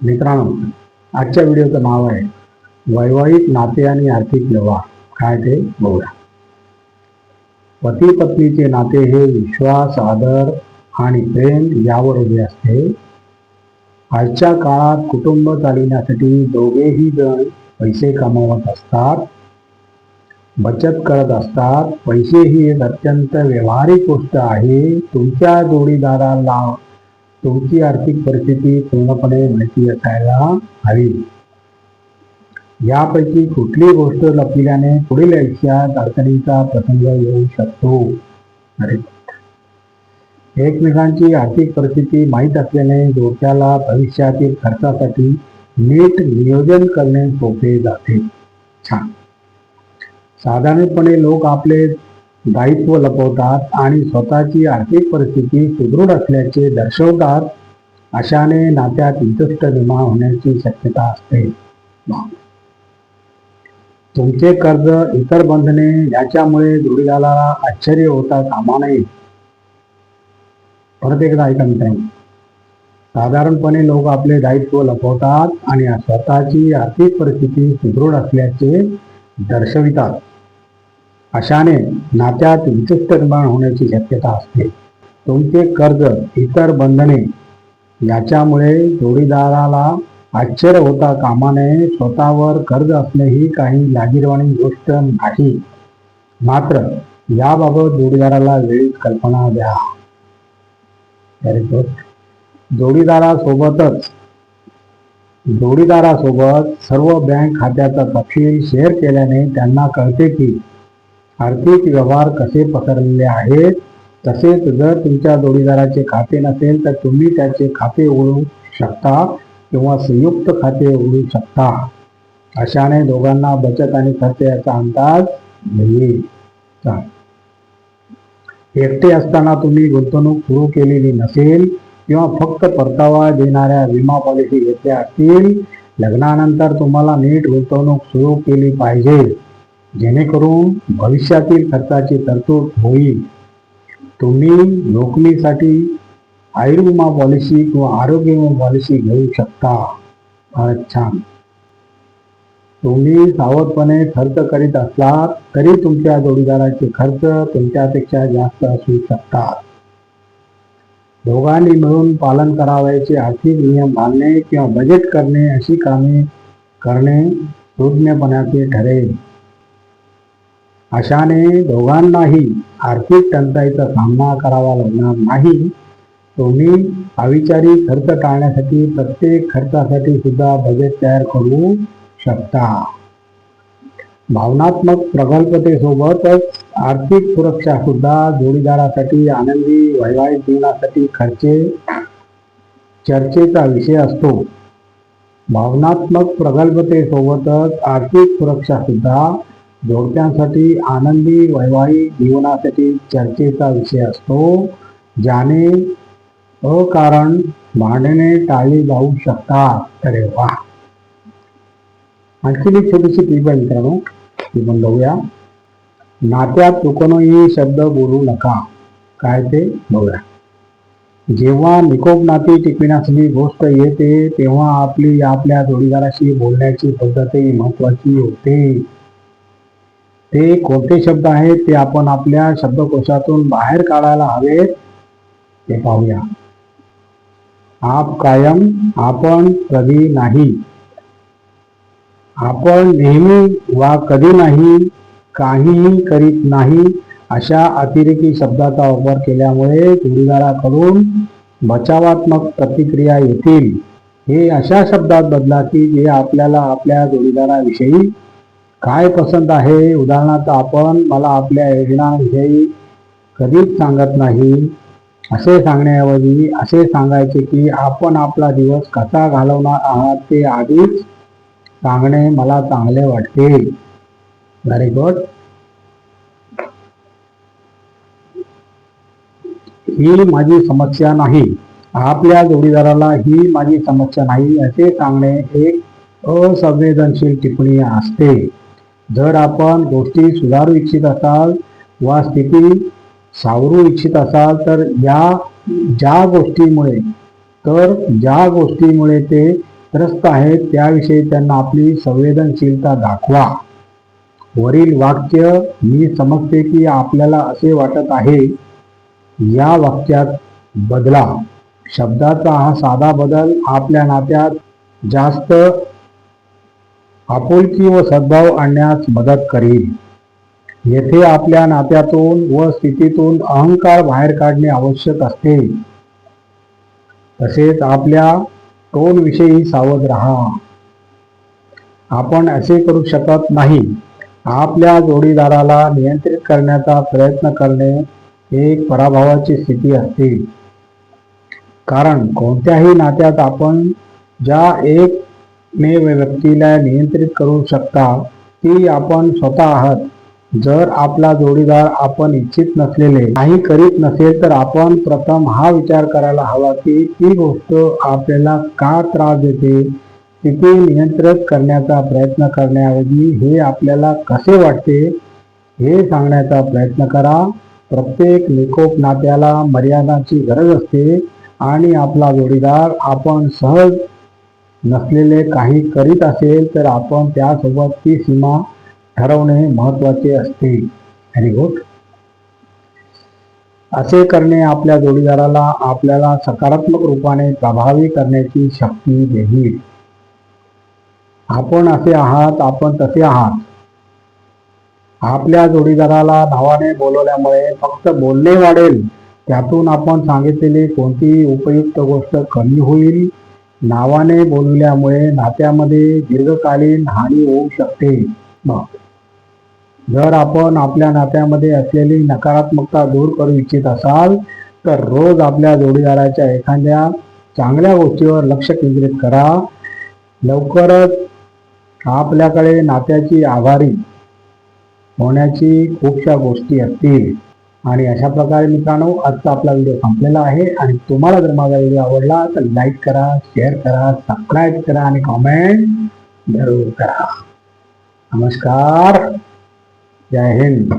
मित्रांनो, आजच्या व्हिडिओचं नाव आहे वैवाहिक नाते आणि आर्थिक व्यवहार. काय ते बघूया. पती पत्नीचे नाते हे विश्वास, आदर आणि प्रेम यावर उभे असते. आजच्या काळात कुटुंब चालविण्यासाठी दोघेही जण पैसे कमवत असतात, बचत करत असतात. पैसे ही एक अत्यंत व्यावहारिक गोष्ट आहे. तुमच्या जोडीदाराला तुमची आर्थिक परिस्थिती पूर्णपणे माहिती असायला हवी. यापैकी कुठली गोष्ट लपविल्याने पुढील आयुष्यात अडचणीचा प्रसंग येऊ शकतो. एकमेकांची आर्थिक परिस्थिती माहीत असल्याने जोडप्याला भविष्यातील खर्चासाठी नीट नियोजन करणे सोपे जाते. छान. साधारणपणे लोक आपले दायित्व लपवतात आणि स्वतःची आर्थिक परिस्थिती सुदृढ असल्याचे दर्शवतात. अशाने नात्यात विशिष्ट निर्माण होण्याची शक्यता असते. तुमचे कर्ज, इतर बंधने याच्यामुळे जोडीदाराला आश्चर्य होता कामा नये. परत एकदा ऐका मित्रांनो. साधारणपणे लोक आपले दायित्व लपवतात आणि स्वतःची आर्थिक परिस्थिती सुदृढ असल्याचे दर्शवितात. अशाने नात्यात विशिष्ट निर्माण होण्याची शक्यता असते. तुमचे कर्ज, इतर बंधने याच्यामुळे जोडीदाराला आश्चर्य होता कामा नये. स्वतःवर कर्ज असणे ही काही लाजिरवाणी गोष्ट नाही, मात्र याबाबत जोडीदाराला वेळीच कल्पना द्या. जोडीदारासोबत सर्व बँक खात्याचा तपशील शेअर केल्याने त्यांना कळते की आर्थिक व्यवहार कसे पसरलेले आहेत. तसेच जर तुमच्या जोडीदाराचे खाते नसेल तर तुम्ही त्याचे खाते उघडू शकता किंवा संयुक्त खाते उघडू शकता. अशाने दोघांना बचत आणि खर्च याचा अंदाज येईल. एकटे असताना तुम्ही गुंतवणूक सुरू केलेली नसेल किंवा फक्त परतावा देणाऱ्या विमा पॉलिसी घेतल्या असतील, लग्नानंतर तुम्हाला नीट गुंतवणूक सुरू केली पाहिजे, जेणेकरून भविष्यातील खर्चाची तरतूद होईल. तुम्ही जोखमीसाठी आयुर्विमा पॉलिसी किंवा आरोग्य विमा पॉलिसी घेऊ शकता. फारच छान. तुम्ही सावधपणे खर्च करीत असलात तरी तुमच्या जोडीदाराचे खर्च तुमच्यापेक्षा जास्त असू शकतात. दोघांनी मिळून पालन करावयाचे आर्थिक नियम घालणे किंवा बजेट करणे अशी कामे करणे सुज्ञपणाचे ठरेल. अशाने दोघांनाही आर्थिक टंचाईचा सामना करावा लागणार नाही. तुम्ही अविचारी खर्च टाळण्यासाठी प्रत्येक खर्चासाठी सुद्धा बजेट तयार करू शकता. भावनात्मक प्रगल्भतेसोबतच आर्थिक सुरक्षा सुद्धा जोडीदारासाठी आनंदी वैवाहिक जीवनासाठी चर्चेचा विषय असतो. भावनात्मक प्रगल्भतेसोबतच आर्थिक सुरक्षा सुद्धा जोडप्यांसाठी आनंदी वैवाहिक जीवनासाठी चर्चेचा विषय असतो, ज्याने अकारण भांडणे टाळली जाऊ शकतात. अरे वा. आणखी एक छोटीशी टीप आहे मित्रांनो, ती पण बघूया. नात्यात कोणीही शब्द बोलू नका. काय ते बघूया. जेव्हा निकोप नाती टिकविण्याची गोष्ट येते तेव्हा आपल्या जोडीदाराशी बोलण्याची पद्धतही महत्वाची होते. ते कोणते शब्द आहेत ते आपण आपल्या शब्दकोशातून बाहेर काढायला हवेत. ते पाहूया. आप कायम, आपण कधी नाही, आपण नेहमी वा कधी नाही, काहीही करीत नाही अशा अतिरेकी शब्दाचा वापर केल्यामुळे जोडीदाराकडून बचावात्मक प्रतिक्रिया येतील. हे अशा शब्दात बदला की जे आपल्याला आपल्या जोडीदाराविषयी काय पसंत आहे. उदाहरणार्थ, आपण मला आपल्या योजनांविषयी कधीच सांगत नाही असे सांगण्याऐवजी असे सांगायचे की आपण आपला दिवस कसा घालवणार आहात ते आधीच सांगणे मला चांगले वाटते. Very good. ही माझी समस्या नाही. आपल्या जोडीदाराला ही माझी समस्या नाही असे सांगणे एक असंवेदनशील टिप्पणी असते. जर आपण गोष्टी सुधारू इच्छित असाल वा स्थिती सावरू इच्छित असाल तर ज्या गोष्टीमुळे ते त्रस्त आहेत त्याविषयी त्यांना आपली संवेदनशीलता दाखवा. वरील वाक्य मी समजते की आपल्याला असे वाटत आहे या वाक्यात बदला. शब्दाचा हा साधा बदल आपल्या नात्यात जास्त आपुलकी व सद्भाव आणण्यास मदत करेल. येथे आपल्या नात्यातून व स्थितीतून अहंकार बाहेर काढणे आवश्यक असते. तसेच आपल्या टोनविषयी सावध राहा. आपण असे करू शकत नाही. आपल्या जोडीदाराला नियंत्रित करण्याचा प्रयत्न करणे एक पराभवाची स्थिती असते. कारण कोणत्याही नात्यात आपण ज्या एकमेव व्यक्तीला नियंत्रित करू शकता ती आपण स्वतः आहात. जर आपला जोडीदार आपण इच्छित नसलेले काही करीत नसेल तर आपण प्रथम हा विचार करायला हवा की ती गोष्ट आपल्याला का त्रास देते. स्थिती नियंत्रित करण्याचा प्रयत्न करण्याऐवजी हे आपल्याला कसे वाटते हे सांगण्याचा प्रयत्न करा. प्रत्येक निकोप नात्याला मर्यादांची गरज असते आणि आपला जोडीदार आपण सहज नसलेले काही करीत असेल तर आपण त्यासोबत ती सीमा ठरवणे महत्त्वाचे असते. Very good. असे करणे आपल्या जोडीदाराला आपल्याला सकारात्मक रूपाने प्रभावी करण्याची शक्ती देईल. आपण असे आहात, आपण तसे आहात. आपल्या जोडीदाराला नावाने बोलवल्यामुळे फक्त बोलणे वाढेल. त्यातून आपण सांगितलेली कोणतीही उपयुक्त गोष्ट कमी होईल. नावाने बोलवल्यामुळे नात्यामध्ये दीर्घकालीन हानी होऊ शकते. जर आपण आपल्या नात्यामध्ये असलेली नकारात्मकता दूर करू इच्छित असाल तर रोज आपल्या जोडीदाराच्या एखाद्या चांगल्या गोष्टीवर लक्ष केंद्रित करा. लवकरच आपल्याकडे नात्याची आभारी होण्याची खूपशा गोष्टी असतील. आणि अशा प्रकारे मित्रांनो आजचा आपला व्हिडिओ संपलेला आहे. आणि तुम्हाला जर माझा व्हिडिओ आवडला तर लाईक करा, शेअर करा, सबस्क्राईब करा आणि कॉमेंट जरूर करा. नमस्कार. जय हिंद.